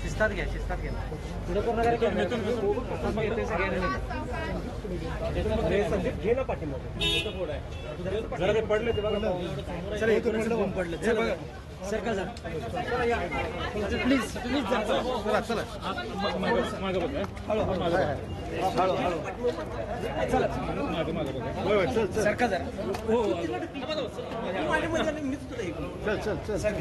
शिस्तात घ्या पुढे करू नका घे ना पाठीमध्ये जरा ते पडले ते बघा चला हे पडलं चला सरका जा प्लीज चला चला मागे बघा हळू चला सरका जरा हो चल सरका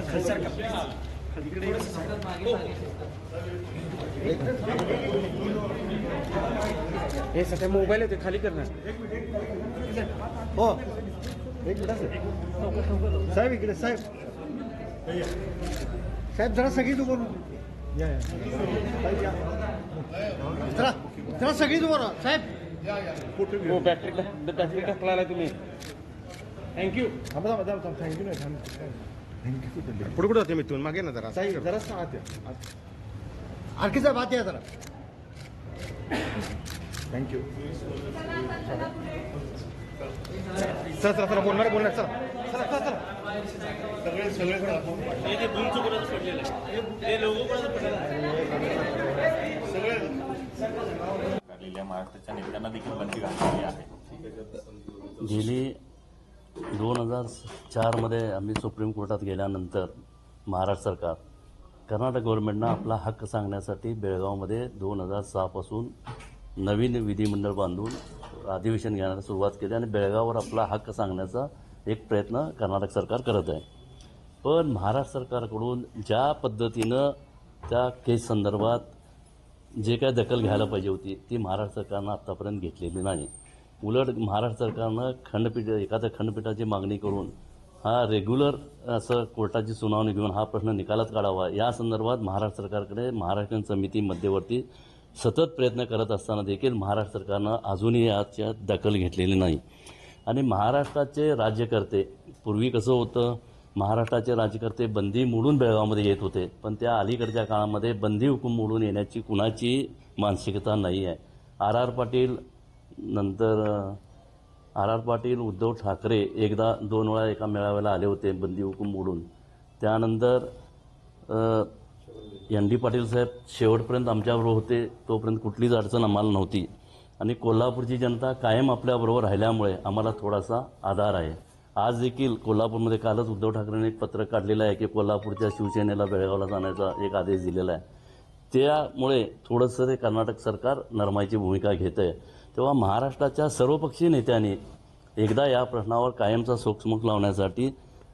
हे सध्या मोबाईल आहे ते खाली करणार हो एक मिनिट साहेब इकडे साहेब जरा सगळी तू बोलू जरा सगळी तू बोला साहेब हो बॅटरी टाकला तुम्ही थँक्यू थँक्यू नाही पुढे कुठं होते मी तू मागे ना जरा जरा आणखी साहेब आत या जरा थँक्यू चला चला बोलणार चला चला चला चला सगळे महाराष्ट्राच्या नेत्यांना देखील बंदी घातलेली आहे। गेली 2004 मध्ये आम्ही सुप्रीम कोर्टात गेल्यानंतर महाराष्ट्र सरकार कर्नाटक गव्हर्नमेंटनं आपला हक्क सांगण्यासाठी बेळगावमध्ये 2006 पासून नवीन विधिमंडळ बांधून अधिवेशन घेण्याला सुरुवात केली आणि बेळगाववर आपला हक्क सांगण्याचा एक प्रयत्न कर्नाटक सरकार करत आहे। पण महाराष्ट्र सरकारकडून ज्या पद्धतीनं त्या केस संदर्भात जे काय दखल घ्यायला पाहिजे होती ती महाराष्ट्र सरकारनं आत्तापर्यंत घेतलेली नाही। उलट महाराष्ट्र सरकारनं एखाद्या खंडपीठाची मागणी करून हा रेग्युलर असं कोर्टाची सुनावणी घेऊन हा प्रश्न निकालात काढावा या संदर्भात महाराष्ट्र सरकारकडे महाराष्ट्र समिती मध्यवर्ती सतत प्रयत्न करत असताना देखील महाराष्ट्र सरकारनं अजूनही याच्यात दखल घेतलेली नाही। आणि महाराष्ट्राचे राज्यकर्ते पूर्वी कसं होतं महाराष्ट्राचे राज्यकर्ते बंदी मोडून बेळगावमध्ये येत होते पण त्या अलीकडच्या काळामध्ये बंदी हुकूम मोडून येण्याची कुणाची मानसिकता नाही आहे। आर पाटील नंतर पाटील उद्धव ठाकरे एकदा 2 वेळा एका मेळाव्याला आले होते बंदी हुकूम मोडून। त्यानंतर ND पाटील साहेब शेवटपर्यंत आमच्याबरोबर होते तोपर्यंत कुठलीच अडचण आम्हाला नव्हती आणि कोल्हापूरची जनता कायम आपल्याबरोबर राहिल्यामुळे आम्हाला थोडासा आधार आहे। आज देखील कोल्हापूरमध्ये कालच उद्धव ठाकरेंनी एक पत्रक काढलेलं आहे की कोल्हापूरच्या शिवसेनेला बेळगावला जाण्याचा एक आदेश दिलेला आहे। त्यामुळे थोडंसं ते कर्नाटक सरकार नरमाईची भूमिका घेत आहे। तेव्हा महाराष्ट्राच्या सर्वपक्षीय नेत्यांनी एकदा या प्रश्नावर कायमचा सोकसमुख लावण्यासाठी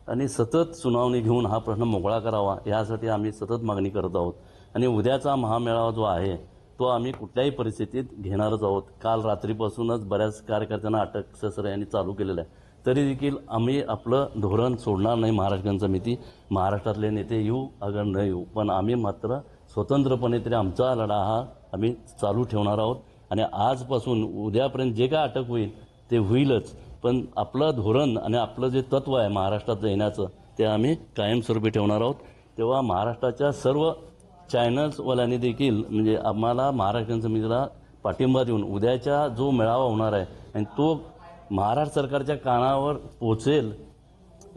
आणि सतत सुनावणी घेऊन हा प्रश्न मोकळा करावा यासाठी आम्ही सतत मागणी करत आहोत। आणि उद्याचा महामेळावा जो आहे तो आम्ही कुठल्याही परिस्थितीत घेणारच आहोत। काल रात्रीपासूनच बऱ्याच कार्यकर्त्यांना अटक ससर यांनी चालू केलेलं आहे तरी देखील आम्ही आपलं धोरण सोडणार नाही। महाराष्ट्र समिती महाराष्ट्रातले नेते येऊ अगर न येऊ पण आम्ही मात्र स्वतंत्रपणे तरी आमचा लढा हा आम्ही चालू ठेवणार आहोत आणि आजपासून उद्यापर्यंत जे काय अटक होईल ते होईलच पण आपलं धोरण आणि आपलं जे तत्व आहे महाराष्ट्रात येण्याचं ते आम्ही कायमस्वरूपी ठेवणार आहोत। तेव्हा महाराष्ट्राच्या सर्व चॅनल्सवाल्यांनी देखील म्हणजे आम्हाला महाराष्ट्र समितीला पाठिंबा देऊन उद्याचा जो मेळावा होणार आहे आणि तो महाराष्ट्र सरकारच्या कानावर पोहोचेल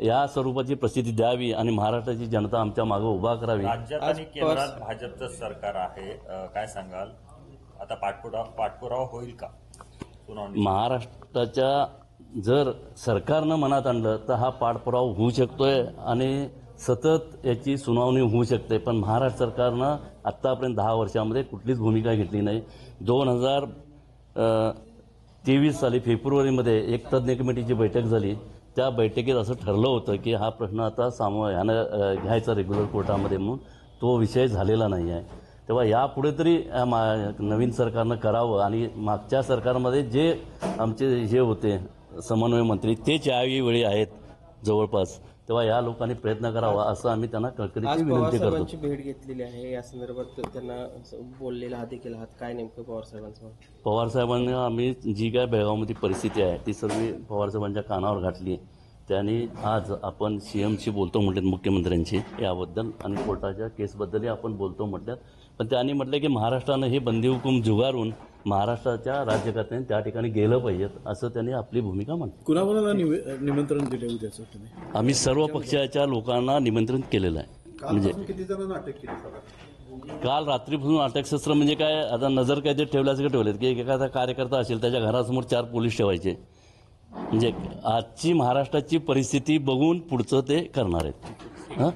या स्वरूपाची प्रसिद्धी द्यावी आणि महाराष्ट्राची जनता आमच्या मागे उभा करावी। राज्यात आणि केंद्रात भाजपचं सरकार आहे काय सांगाल आता पाठपुरावा होईल का सुनावणी? महाराष्ट्राच्या जर सरकारनं मनात आणलं तर हा पाठपुरावा होऊ शकतोय आणि सतत याची सुनावणी होऊ शकते पण महाराष्ट्र सरकारनं आत्तापर्यंत 10 वर्षामध्ये कुठलीच भूमिका घेतली नाही। 2023 साली फेब्रुवारीमध्ये एक तज्ज्ञ कमिटीची बैठक झाली त्या बैठकीत असं ठरलं होतं की हा प्रश्न आता ह्यानं घ्यायचा रेग्युलर कोर्टामध्ये म्हणून तो विषय झालेला नाही आहे। तेव्हा यापुढे तरी नवीन सरकारनं करावं आणि मागच्या सरकारमध्ये जे आमचे हे होते समन्वय मंत्री तेच यावेळी आहेत जवळपास तेव्हा या लोकांनी प्रयत्न करावा असं आम्ही त्यांना कळकळीची विनंती करतो। भेट घेतलेली आहे या संदर्भात त्यांना बोललेला आहात देखील आहात काय नेमकं पवार साहेबांनी आम्ही जी काय बेळगावमध्ये परिस्थिती आहे ती सर्व पवार साहेबांच्या कानावर घातली। त्यांनी आज आपण CMशी बोलतो म्हटलं मुख्यमंत्र्यांशी याबद्दल आणि कोर्टाच्या केसबद्दलही आपण बोलतो म्हटलं पण त्यांनी म्हटलं की महाराष्ट्रानं हे बंदी हुकूम झुगारून महाराष्ट्राच्या राज्यकर्त्यांनी त्या ठिकाणी गेलं पाहिजेत असं त्यांनी आपली भूमिका मांडली. कुणाकुणाला निमंत्रण दिले उद्याचं तुम्ही? आम्ही सर्व पक्षाच्या लोकांना निमंत्रण केलेलं आहे. म्हणजे किती जणांना अटक केली? काल रात्रीपासून अटकशस्त्र म्हणजे काय, आता नजर काय ते ठेवल्यासारखं ठेवलेत की एखादा कार्यकर्ता असेल त्याच्या घरासमोर 4 पोलीस ठेवायचे. म्हणजे आजची महाराष्ट्राची परिस्थिती बघून पुढचं ते करणार आहेत. हां.